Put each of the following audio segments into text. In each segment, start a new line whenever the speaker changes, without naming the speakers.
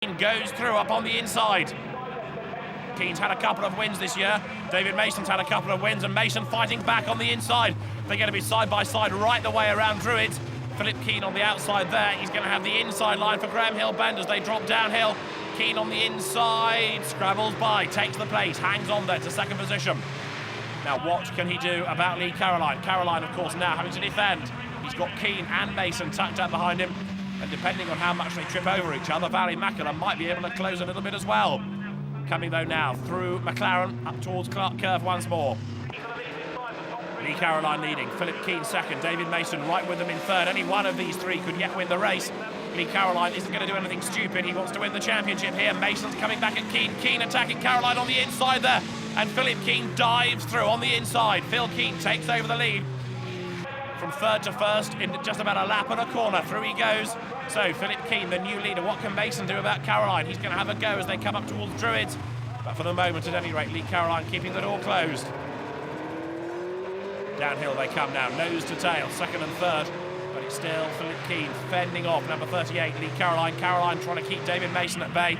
Goes through up on the inside. Keane's had a couple of wins this year. David Mason's had a couple of wins, and Mason fighting back on the inside. They're going to be side by side right the way around Druids. Philip Keane on the outside there. He's going to have the inside line for Graham Hill Bend as they drop downhill. Keane on the inside, scrabbles by, takes the place, hangs on there to second position. Now what can he do about Lee Caroline? Caroline, of course, now having to defend. He's got Keane and Mason tucked up behind him. And depending on how much they trip over each other, Valley Macula might be able to close a little bit as well. Coming though now through McLaren up towards Clark Curve once more. Lee Caroline leading, Philip Keane second, David Mason right with them in third. Any one of these three could yet win the race. Lee Caroline isn't going to do anything stupid. He wants to win the championship here. Mason's coming back at Keane. Keane attacking Caroline on the inside there. And Philip Keane dives through on the inside. Phil Keane takes over the lead. From third to first in just about a lap and a corner. Through he goes. So Philip Keane, the new leader. What can Mason do about Caroline? He's going to have a go as they come up towards Druids. But for the moment, at any rate, Lee Caroline keeping the door closed. Downhill they come now, nose to tail, second and third. But it's still Philip Keane fending off number 38, Lee Caroline. Caroline trying to keep David Mason at bay.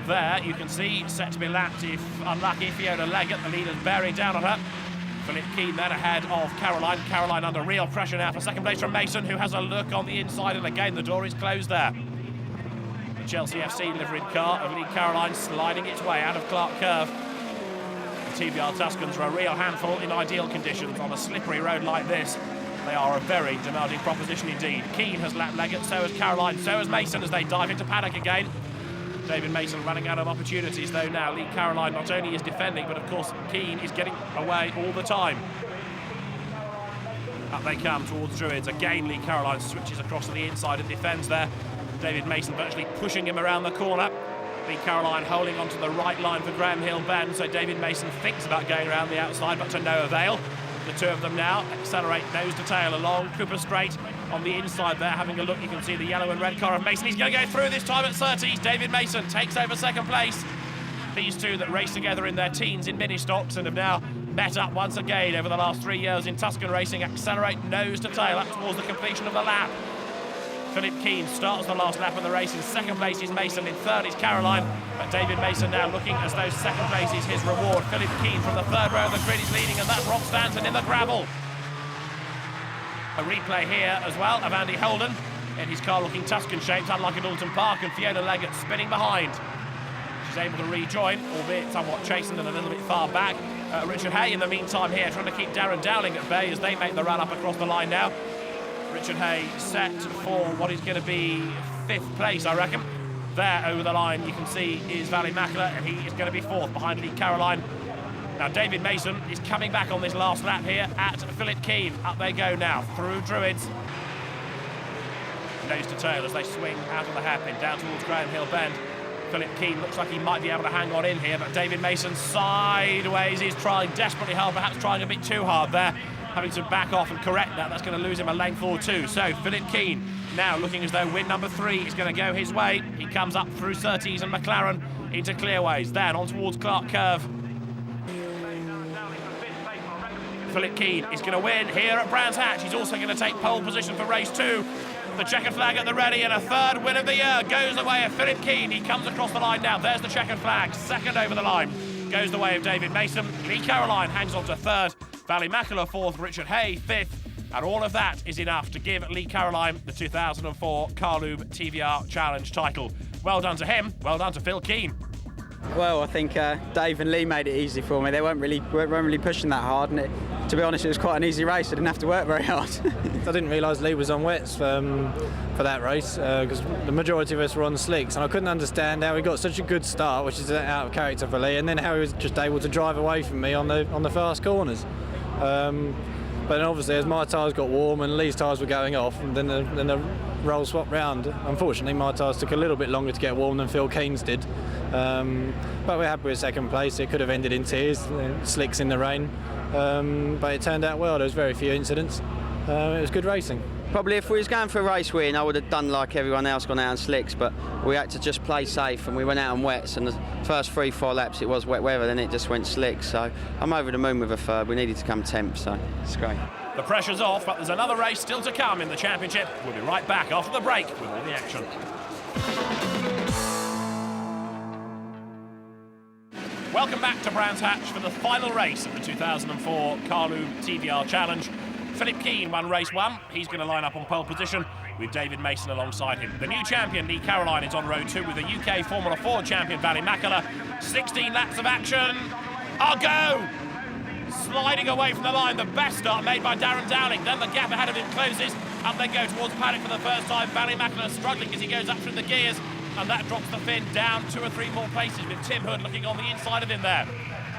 There, you can see, set to be lapped if unlucky. Fiona Leggett, the leader's bearing down on her. Philip Keane then ahead of Caroline. Caroline under real pressure now for second place from Mason, who has a look on the inside, and again the door is closed there. The Chelsea FC liveried car of Lee Caroline sliding its way out of Clark Curve. The TVR Tuscans are a real handful in ideal conditions on a slippery road like this. They are a very demanding proposition indeed. Keane has lapped Leggett, so has Caroline, so has Mason as they dive into paddock again. David Mason running out of opportunities though now. Lee Caroline not only is defending, but of course Keane is getting away all the time. Up they come towards Druids. Again Lee Caroline switches across to the inside and defends there. David Mason virtually pushing him around the corner. Lee Caroline holding onto the right line for Graham Hill Bend, so David Mason thinks about going around the outside, but to no avail. The two of them now accelerate nose to tail along Cooper Straight. On the inside there, having a look, you can see the yellow and red car of Mason. He's going to go through this time at Surtees. David Mason takes over second place. These two that raced together in their teens in mini stocks and have now met up once again over the last 3 years in Tuscan racing accelerate nose to tail up towards the completion of the lap. Philip Keane starts the last lap of the race. In second place is Mason, in third is Caroline. But David Mason now looking as though second place is his reward. Philip Keane from the third row of the grid is leading, and that's Rob Stanton in the gravel. A replay here as well of Andy Holden in his car looking Tuscan shaped, unlike at Alton Park, and Fiona Leggett spinning behind. She's able to rejoin, albeit somewhat chastened and a little bit far back. Richard Hay in the meantime here trying to keep Darren Dowling at bay as they make the run up across the line now. Richard Hay set for what is going to be fifth place, I reckon. There over the line you can see is Valley Macula, and he is going to be fourth behind Lee Caroline. Now David Mason is coming back on this last lap here at Philip Keane. Up they go now through Druids. Nose to tail as they swing out of the hairpin down towards Graham Hill Bend. Philip Keane looks like he might be able to hang on in here, but David Mason sideways is trying desperately hard, perhaps trying a bit too hard there. Having to back off and correct that. That's going to lose him a length or two. So Philip Keane now looking as though win number 3 is going to go his way. He comes up through Surtees and McLaren into Clearways, then on towards Clark Curve. Philip Keane is going to win here at Brands Hatch. He's also going to take pole position for race 2. The checkered flag at the ready, and a third win of the year goes the way of Philip Keane. He comes across the line now. There's the checkered flag. Second over the line goes the way of David Mason. Lee Caroline hangs on to third. Valley Macula fourth. Richard Hay fifth. And all of that is enough to give Lee Caroline the 2004 Carlube TVR Challenge title. Well done to him. Well done to Phil Keane.
Well, I think Dave and Lee made it easy for me. They weren't really pushing that hard, and to be honest, it was quite an easy race. I didn't have to work very hard.
I didn't realise Lee was on wets for that race because the majority of us were on slicks, and I couldn't understand how he got such a good start, which is out of character for Lee, and then how he was just able to drive away from me on the fast corners. But then obviously as my tyres got warm and Lee's tyres were going off, and then the roll swapped round. Unfortunately my tyres took a little bit longer to get warm than Phil Keane's did. But we're happy with second place. It could have ended in tears, slicks in the rain. But it turned out well. There was very few incidents. It was good racing.
Probably if we was going for a race win, I would have done like everyone else, gone out on slicks, but we had to just play safe and we went out on wets, and the first 3-4 laps it was wet weather, then it just went slick. So I'm over the moon with a third. We needed to come 10th, so it's great.
The pressure's off, but there's another race still to come in the championship. We'll be right back after the break with all the action. Welcome back to Brands Hatch for the final race of the 2004 Carlube TVR Challenge. Philip Keane won race 1. He's going to line up on pole position with David Mason alongside him. The new champion, Lee Caroline, is on row 2 with the UK Formula 4 champion, Ballymackiller. 16 laps of action. I'll go! Sliding away from the line, the best start made by Darren Dowling. Then the gap ahead of him closes. Up they go towards paddock for the first time. Ballymackiller struggling as he goes up through the gears. And that drops the fin down 2 or 3 more places with Tim Hood looking on the inside of him there.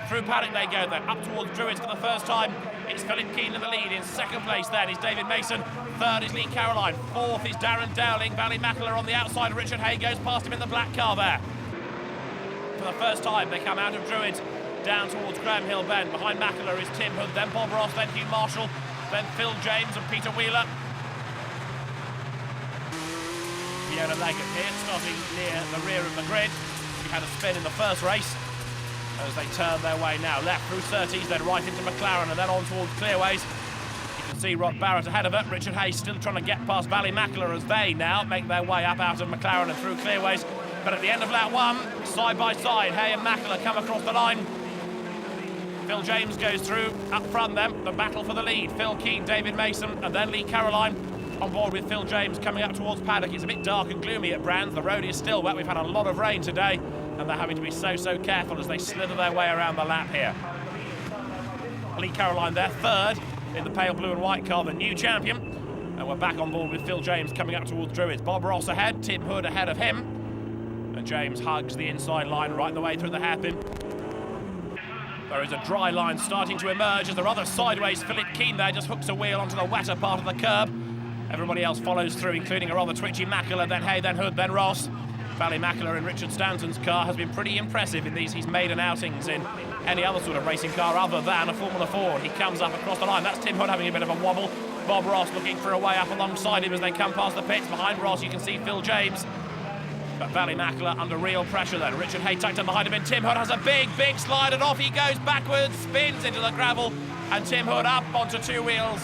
Through paddock they go then, up towards Druids for the first time. It's Philip Keane in the lead. In second place then is David Mason. Third is Lee Caroline. Fourth is Darren Dowling. Ballymackiller on the outside. Richard Hay goes past him in the black car there. For the first time they come out of Druids down towards Graham Hill Bend. Behind Mackiller is Tim Hood, then Bob Ross, then Hugh Marshall, then Phil James and Peter Wheeler. Fiona Leggett here, starting near the rear of the grid. She had a spin in the first race as they turn their way now. Left through Surtees, then right into McLaren and then on towards Clearways. You can see Rod Barrett ahead of it. Richard Hayes still trying to get past Ballymackiller as they now make their way up out of McLaren and through Clearways. But at the end of lap 1, side by side, Hay and Mackiller come across the line. Phil James goes through, up front then, the battle for the lead. Phil Keane, David Mason, and then Lee Caroline on board with Phil James coming up towards paddock. It's a bit dark and gloomy at Brands. The road is still wet. We've had a lot of rain today, and they're having to be so careful as they slither their way around the lap here. Lee Caroline there, third in the pale blue and white car, the new champion. And we're back on board with Phil James coming up towards Druids. Bob Ross ahead, Tim Hood ahead of him. And James hugs the inside line right the way through the hairpin. There is a dry line starting to emerge as the rather sideways Philip Keane there just hooks a wheel onto the wetter part of the curb. Everybody else follows through, including a rather twitchy Mackiller, then Hay, then Hood, then Ross. Ballymackiller in Richard Stanton's car has been pretty impressive in these. He's made an outings in any other sort of racing car other than a Formula 4. He comes up across the line. That's Tim Hood having a bit of a wobble. Bob Ross looking for a way up alongside him as they come past the pits. Behind Ross you can see Phil James. But Ballymackiller under real pressure then. Richard Hay tucked in behind him, and Tim Hood has a big slide, and off he goes backwards, spins into the gravel, and Tim Hood up onto 2 wheels.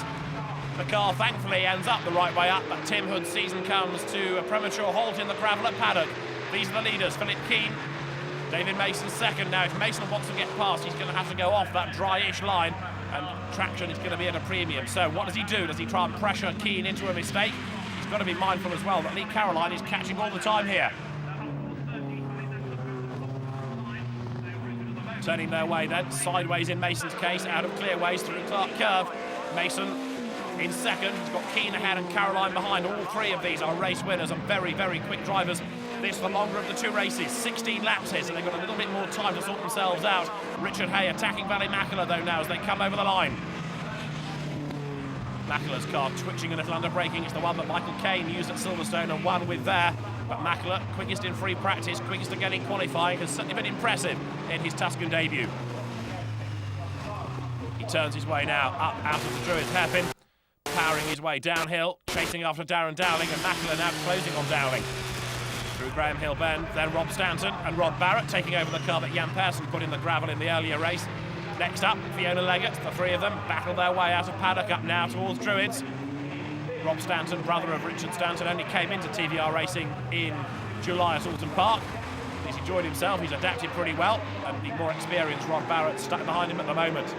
The car thankfully ends up the right way up, but Tim Hood's season comes to a premature halt in the gravel at paddock. These are the leaders, Philip Keane, David Mason second. Now if Mason wants to get past, he's going to have to go off that dry-ish line, and traction is going to be at a premium. So what does he do? Does he try and pressure Keane into a mistake? He's got to be mindful as well that Lee Caroline is catching all the time here. Turning their way then, sideways in Mason's case, out of Clearways through Clark Curve. Mason in second, he's got Keane ahead and Caroline behind. All 3 of these are race winners and very quick drivers. This the longer of the 2 races, 16 laps here, so they've got a little bit more time to sort themselves out. Richard Hay attacking Ballymackiller though now as they come over the line. Mackiller's car twitching a little under braking. It's the one that Michael Caine used at Silverstone and won with there. But Mackiller, quickest in free practice, quickest at getting qualifying, has certainly been impressive in his Tuscan debut. He turns his way now up out of the Druids hairpin, powering his way downhill, chasing after Darren Dowling, and Mackiller now closing on Dowling. Through Graham Hill Bend, then Rob Stanton and Rod Barrett taking over the car that Jan Persson put in the gravel in the earlier race. Next up, Fiona Leggett. The 3 of them battle their way out of paddock up now towards Druids. Rob Stanton, brother of Richard Stanton, only came into TVR racing in July at Alton Park. He's enjoyed himself, he's adapted pretty well, and the more experienced Rod Barrett stuck behind him at the moment.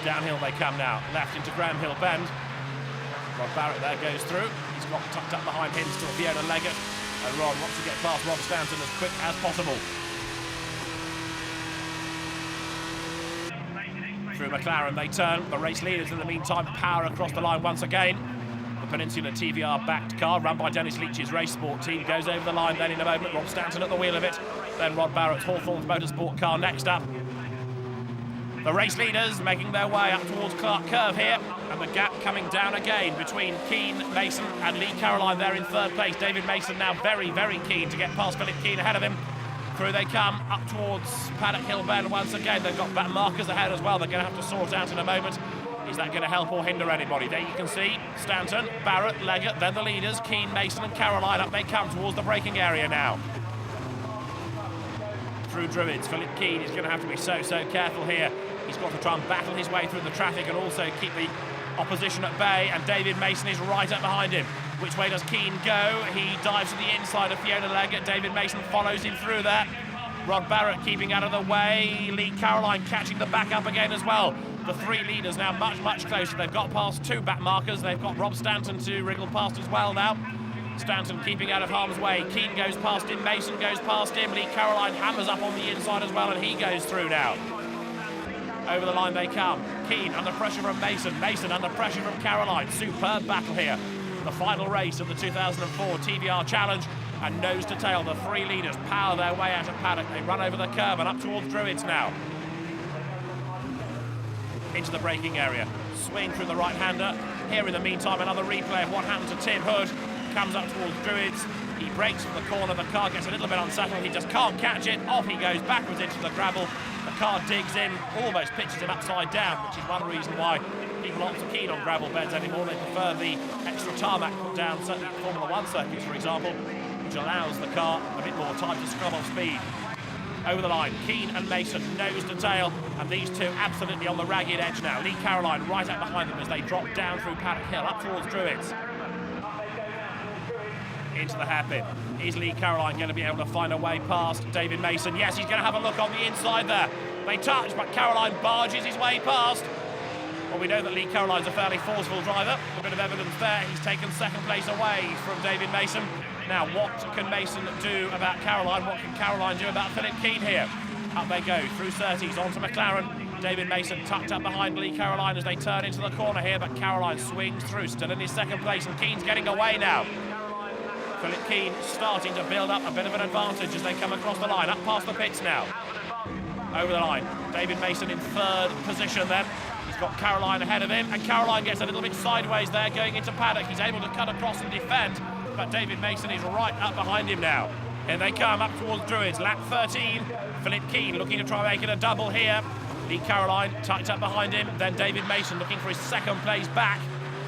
Downhill they come now, left into Graham Hill Bend. Rod Barrett there goes through. He's got tucked up behind him still Fiona Leggett, and Rod wants to get past Rob Stanton as quick as possible. Through McLaren they turn. The race leaders in the meantime power across the line once again. The Peninsula TVR backed car run by Dennis Leach's race sport team goes over the line then in a moment. Rob Stanton at the wheel of it. Then Rod Barrett's Hawthorns Motorsport car next up. The race leaders making their way up towards Clark Curve here, and the gap coming down again between Keane, Mason and Lee Caroline there in third place. David Mason now very keen to get past Philip Keane ahead of him. Through they come, up towards Paddock Hill Bend once again. They've got back markers ahead as well. They're going to have to sort out in a moment. Is that going to help or hinder anybody? There you can see Stanton, Barrett, Leggett, then the leaders, Keane, Mason and Caroline. Up they come towards the braking area now. Through Druids, Philip Keane is going to have to be so careful here. He's got to try and battle his way through the traffic and also keep the opposition at bay, and David Mason is right up behind him. Which way does Keane go? He dives to the inside of Fiona Leggett. David Mason follows him through there. Rod Barrett keeping out of the way. Lee Caroline catching the back up again as well. The three leaders now much closer. They've got past two back markers. They've got Rob Stanton to wriggle past as well now. Stanton keeping out of harm's way. Keane goes past him. Mason goes past him. Lee Caroline hammers up on the inside as well, and he goes through now. Over the line they come. Keane under pressure from Mason. Mason under pressure from Caroline. Superb battle here. The final race of the 2004 TVR Challenge, and nose to tail, the three leaders power their way out of paddock. They run over the curb and up towards Druids now. Into the braking area. Swing through the right-hander. Here in the meantime, another replay of what happened to Tim Hood. Comes up towards Druids. He breaks from the corner. The car gets a little bit unsettled. He just can't catch it. Off he goes backwards into the gravel. The car digs in, almost pitches him upside down, which is one reason why people aren't so keen on gravel beds anymore. They prefer the extra tarmac put down, certainly at Formula One circuits, for example, which allows the car a bit more time to scrub off speed. Over the line, Keane and Mason nose to tail, and these two absolutely on the ragged edge now. Lee Caroline right out behind them as they drop down through Paddock Hill up towards Druids. Into the hairpin. Is Lee Caroline going to be able to find a way past David Mason? Yes, he's going to have a look on the inside there. They touch, but Caroline barges his way past. Well, we know that Lee Caroline's a fairly forceful driver. A bit of evidence there. He's taken second place away from David Mason. Now, what can Mason do about Caroline? What can Caroline do about Philip Keane here? Up they go, through Surtees, onto McLaren. David Mason tucked up behind Lee Caroline as they turn into the corner here, but Caroline swings through, still in his second place, and Keane's getting away now. Philip Keane starting to build up a bit of an advantage as they come across the line, up past the pits now. Over the line, David Mason in third position then. He's got Caroline ahead of him, and Caroline gets a little bit sideways there going into paddock. He's able to cut across and defend, but David Mason is right up behind him now. Here they come up towards Druids, lap 13. Philip Keane looking to try and make it a double here. Lee Caroline tucked up behind him, then David Mason looking for his second place back.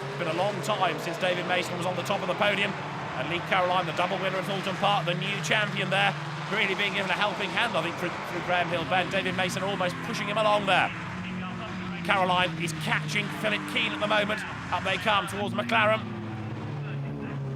It's been a long time since David Mason was on the top of the podium. And Lee Caroline, the double winner at Fulton Park, the new champion there, really being given a helping hand, I think, through Graham Hill Bend. David Mason almost pushing him along there. Caroline is catching Philip Keane at the moment. Up they come towards McLaren.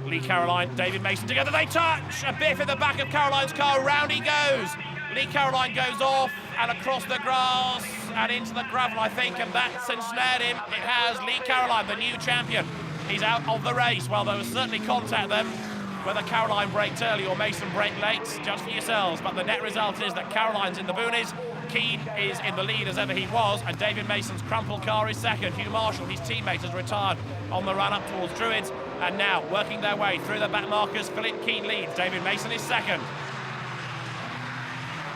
Lee Caroline, David Mason together, they touch! A biff in the back of Caroline's car, round he goes! Lee Caroline goes off and across the grass and into the gravel, I think, and that's ensnared him. It has. Lee Caroline, the new champion. He's out of the race. Well, there was certainly contact then. Whether Caroline braked early or Mason braked late, judge for yourselves. But the net result is that Caroline's in the boonies, Keane is in the lead as ever he was, and David Mason's crumpled car is second. Hugh Marshall, his teammate, has retired on the run up towards Druids, and now working their way through the back markers. Philip Keane leads. David Mason is second.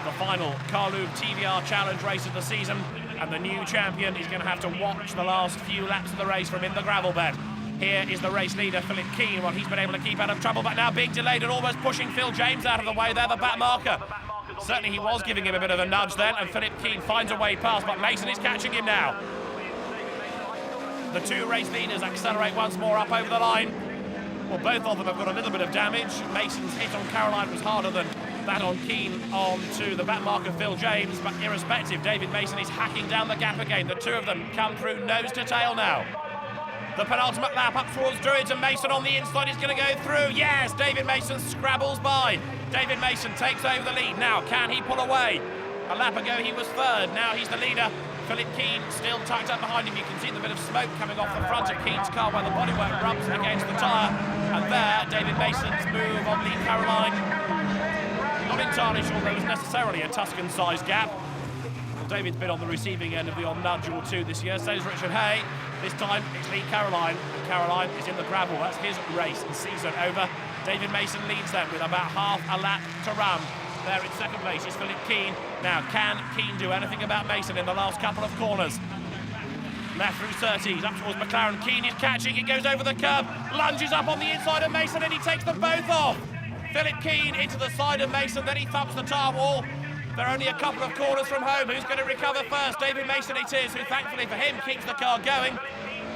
The final Carlube TVR Challenge race of the season, and the new champion is going to have to watch the last few laps of the race from in the gravel bed. Here is the race leader, Philip Keane. Well, he's been able to keep out of trouble, but now being delayed and almost pushing Phil James out of the way there, the back marker. Certainly he was giving him a bit of a nudge then, and Philip Keane finds a way past, but Mason is catching him now. The two race leaders accelerate once more up over the line. Well, both of them have got a little bit of damage. Mason's hit on Caroline was harder than that on Keane onto the back marker Phil James, but irrespective, David Mason is hacking down the gap again. The two of them come through nose to tail now. The penultimate lap up towards Druids, and Mason on the inside is going to go through. Yes, David Mason scrabbles by. David Mason takes over the lead. Now, can he pull away? A lap ago he was third, now he's the leader. Philip Keane still tucked up behind him. You can see the bit of smoke coming off the front of Keane's car where the bodywork rubs against the tyre. And there, David Mason's move on Lee Caroline. Not entirely sure there was necessarily a Tuscan-sized gap. Well, David's been on the receiving end of the odd nudge or two this year, so is Richard Hay. This time it's Lee Caroline, and Caroline is in the gravel. That's his race and season over. David Mason leads them with about half a lap to run. There in second place is Philip Keane. Now, can Keane do anything about Mason in the last couple of corners? Left through Surtees, up towards McLaren. Keane is catching, it goes over the curb, lunges up on the inside of Mason, and he takes them both off. Philip Keane into the side of Mason, then he thumps the tyre wall. They're only a couple of corners from home. Who's going to recover first? David Mason it is, who thankfully for him keeps the car going.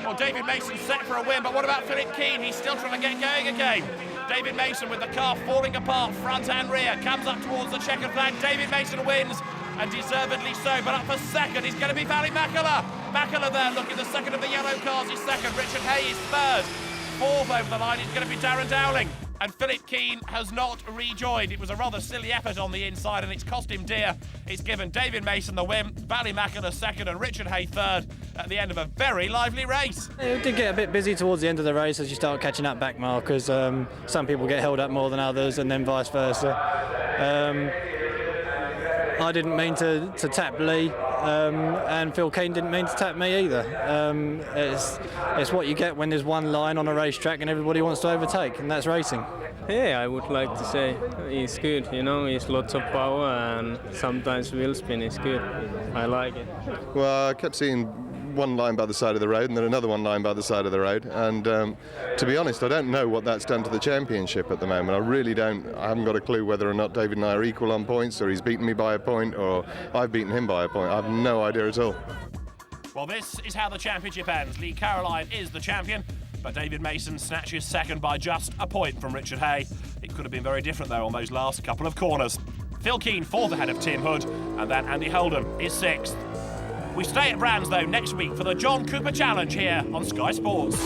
Well, David Mason's set for a win, but what about Philip Keane? He's still trying to get going again. David Mason with the car falling apart, front and rear, comes up towards the checkered flag. David Mason wins, and deservedly so, but up for second is going to be Valley Makela. Makela there, looking the second of the yellow cars is second. Richard Hay is third. Fourth over the line is going to be Darren Dowling. And Philip Keane has not rejoined. It was a rather silly effort on the inside and it's cost him dear. It's given David Mason the win, Ballymacken a second and Richard Hay third at the end of a very lively race.
It did get a bit busy towards the end of the race as you start catching up back markers. Some people get held up more than others and then vice versa. I didn't mean to tap Lee, and Phil Keane didn't mean to tap me either. It's what you get when there's one line on a racetrack and everybody wants to overtake, and that's racing.
Yeah, I would like to say he's good, you know, he's lots of power and sometimes wheel spin is good. I like it.
Well, I kept seeing one line by the side of the road and then another one line by the side of the road, and to be honest, I don't know what that's done to the championship at the moment. I really don't. I haven't got a clue whether or not David and I are equal on points, or he's beaten me by a point, or I've beaten him by a point. I have no idea at all.
Well, this is how the championship ends. Lee Caroline is the champion, but David Mason snatches second by just a point from Richard Hay. It could have been very different, though, on those last couple of corners. Phil Keane fourth ahead of Tim Hood, and then Andy Holden is sixth. We stay at Brands, though, next week for the John Cooper Challenge here on Sky Sports.